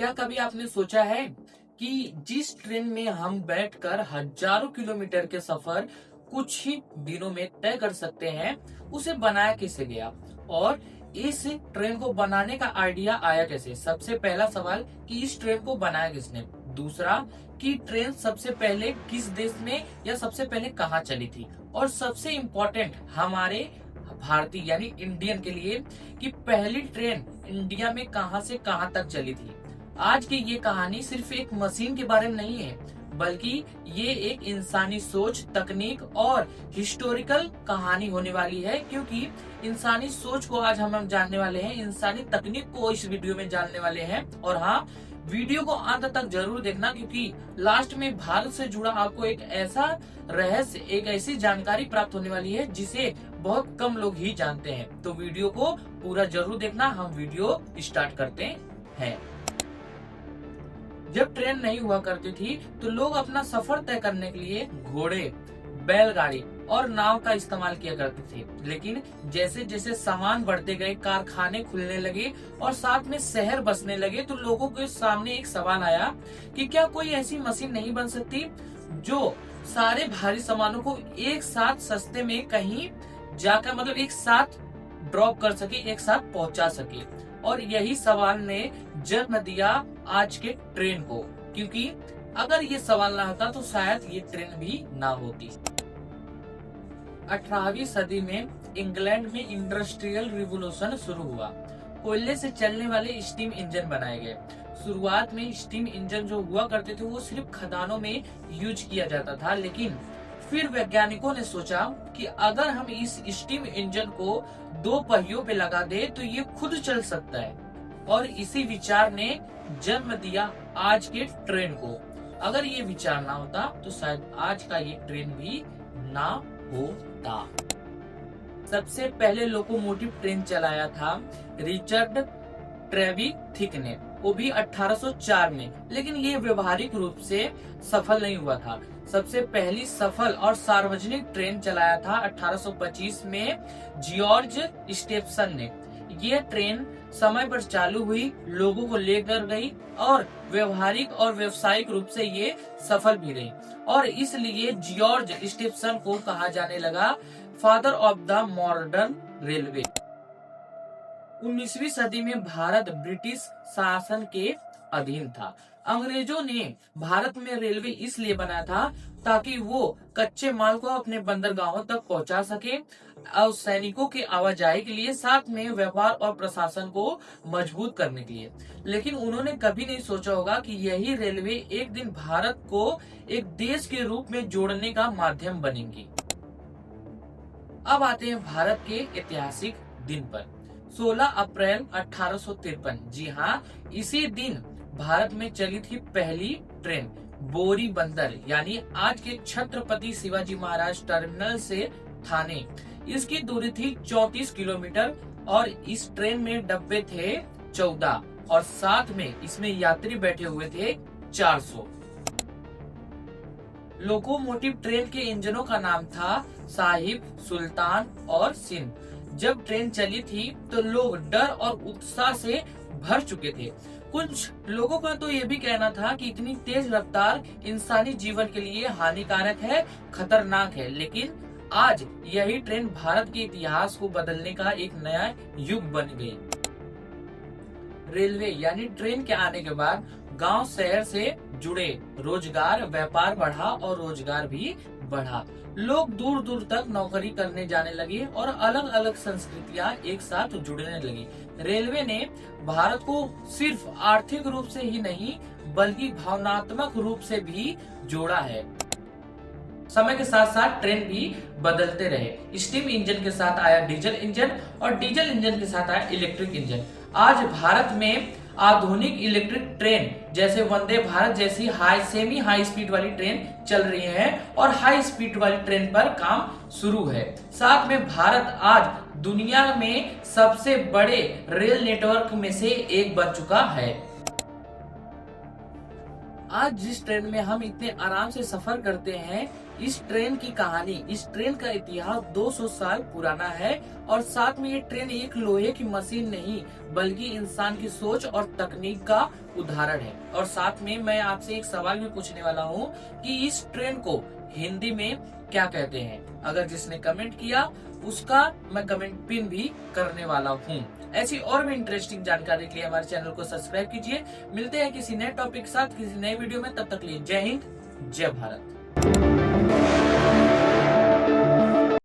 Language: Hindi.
क्या कभी आपने सोचा है कि जिस ट्रेन में हम बैठकर हजारों किलोमीटर के सफर कुछ ही दिनों में तय कर सकते हैं, उसे बनाया किसे गया और इस ट्रेन को बनाने का आइडिया आया कैसे? सबसे पहला सवाल कि इस ट्रेन को बनाया किसने। दूसरा कि ट्रेन सबसे पहले किस देश में या सबसे पहले कहाँ चली थी। और सबसे इम्पोर्टेंट हमारे भारतीय यानी इंडियन के लिए कि पहली ट्रेन इंडिया में कहां से कहां तक चली थी। आज की ये कहानी सिर्फ एक मशीन के बारे में नहीं है, बल्कि ये एक इंसानी सोच, तकनीक और हिस्टोरिकल कहानी होने वाली है। क्योंकि इंसानी सोच को आज हम जानने वाले हैं, इंसानी तकनीक को इस वीडियो में जानने वाले हैं। और हाँ, वीडियो को अंत तक जरूर देखना, क्योंकि लास्ट में भारत से जुड़ा आपको एक ऐसा रहस्य, एक ऐसी जानकारी प्राप्त होने वाली है जिसे बहुत कम लोग ही जानते हैं। तो वीडियो को पूरा जरूर देखना। हम वीडियो स्टार्ट करते हैं। जब ट्रेन नहीं हुआ करती थी तो लोग अपना सफर तय करने के लिए घोड़े, बैलगाड़ी और नाव का इस्तेमाल किया करते थे। लेकिन जैसे जैसे सामान बढ़ते गए, कारखाने खुलने लगे और साथ में शहर बसने लगे, तो लोगों के सामने एक सवाल आया कि क्या कोई ऐसी मशीन नहीं बन सकती जो सारे भारी सामानों को एक साथ सस्ते में कहीं जाकर, मतलब एक साथ ड्रॉप कर सके, एक साथ पहुंचा सके। और यही सवाल ने जन्म दिया आज के ट्रेन को, क्योंकि अगर ये सवाल ना होता तो शायद ये ट्रेन भी ना होती। 18वीं सदी में इंग्लैंड में इंडस्ट्रियल रिवॉल्यूशन शुरू हुआ। कोयले से चलने वाले स्टीम इंजन बनाए गए। शुरुआत में स्टीम इंजन जो हुआ करते थे वो सिर्फ खदानों में यूज किया जाता था, लेकिन फिर वैज्ञानिकों ने सोचा कि अगर हम इस स्टीम इंजन को दो पहियों पे लगा दे तो ये खुद चल सकता है। और इसी विचार ने जन्म दिया आज के ट्रेन को। अगर ये विचार ना होता तो शायद आज का ये ट्रेन भी ना होता। सबसे पहले लोकोमोटिव ट्रेन चलाया था रिचर्ड ट्रेविथिक ने, वो भी 1804 में, लेकिन ये व्यवहारिक रूप से सफल नहीं हुआ था। सबसे पहली सफल और सार्वजनिक ट्रेन चलाया था 1825 में जॉर्ज स्टेफसन ने। यह ट्रेन समय पर चालू हुई, लोगों को लेकर गई और व्यवहारिक और व्यावसायिक रूप से ये सफल भी रही। और इसलिए जॉर्ज स्टेफसन को कहा जाने लगा father of the modern railway. 19वीं सदी में भारत ब्रिटिश शासन के अधीन था। अंग्रेजों ने भारत में रेलवे इसलिए बनाया था ताकि वो कच्चे माल को अपने बंदरगाहों तक पहुंचा सके और सैनिकों की आवाजाही के लिए, साथ में व्यापार और प्रशासन को मजबूत करने के लिए। लेकिन उन्होंने कभी नहीं सोचा होगा कि यही रेलवे एक दिन भारत को एक देश के रूप में जोड़ने का माध्यम बनेंगी। अब आते हैं भारत के ऐतिहासिक दिन पर। 16 अप्रैल 1853, जी हाँ, इसी दिन भारत में चली थी पहली ट्रेन बोरी बंदर यानी आज के छत्रपति शिवाजी महाराज टर्मिनल से थाने। इसकी दूरी थी 34 किलोमीटर और इस ट्रेन में डब्बे थे 14 और साथ में इसमें यात्री बैठे हुए थे 400। लोकोमोटिव ट्रेन के इंजनों का नाम था साहिब, सुल्तान और सिंध। जब ट्रेन चली थी तो लोग डर और उत्साह से भर चुके थे। कुछ लोगों का तो ये भी कहना था कि इतनी तेज रफ्तार इंसानी जीवन के लिए हानिकारक है, खतरनाक है। लेकिन आज यही ट्रेन भारत के इतिहास को बदलने का एक नया युग बन गई। रेलवे यानी ट्रेन के आने के बाद गांव शहर से जुड़े रोजगार, व्यापार बढ़ा और रोजगार भी बढ़ा। लोग दूर दूर तक नौकरी करने जाने लगे और अलग अलग संस्कृतियां एक साथ जुड़ने लगी। रेलवे ने भारत को सिर्फ आर्थिक रूप से ही नहीं बल्कि भावनात्मक रूप से भी जोड़ा है। समय के साथ साथ ट्रेन भी बदलते रहे। स्टीम इंजन के साथ आया डीजल इंजन और डीजल इंजन के साथ आया इलेक्ट्रिक इंजन। आज भारत में आधुनिक इलेक्ट्रिक ट्रेन जैसे वंदे भारत जैसी सेमी हाई स्पीड वाली ट्रेन चल रही है और हाई स्पीड वाली ट्रेन पर काम शुरू है। साथ में भारत आज दुनिया में सबसे बड़े रेल नेटवर्क में से एक बन चुका है। आज जिस ट्रेन में हम इतने आराम से सफर करते हैं, इस ट्रेन की कहानी, इस ट्रेन का इतिहास 200 साल पुराना है और साथ में ये ट्रेन एक लोहे की मशीन नहीं बल्कि इंसान की सोच और तकनीक का उदाहरण है। और साथ में मैं आपसे एक सवाल भी पूछने वाला हूँ कि इस ट्रेन को हिंदी में क्या कहते हैं। अगर जिसने कमेंट किया उसका मैं कमेंट पिन भी करने वाला हूँ। ऐसी और भी इंटरेस्टिंग जानकारी के लिए हमारे चैनल को सब्सक्राइब कीजिए। मिलते हैं किसी नए टॉपिक के साथ किसी नए वीडियो में, तब तक लिए जय हिंद, जय भारत।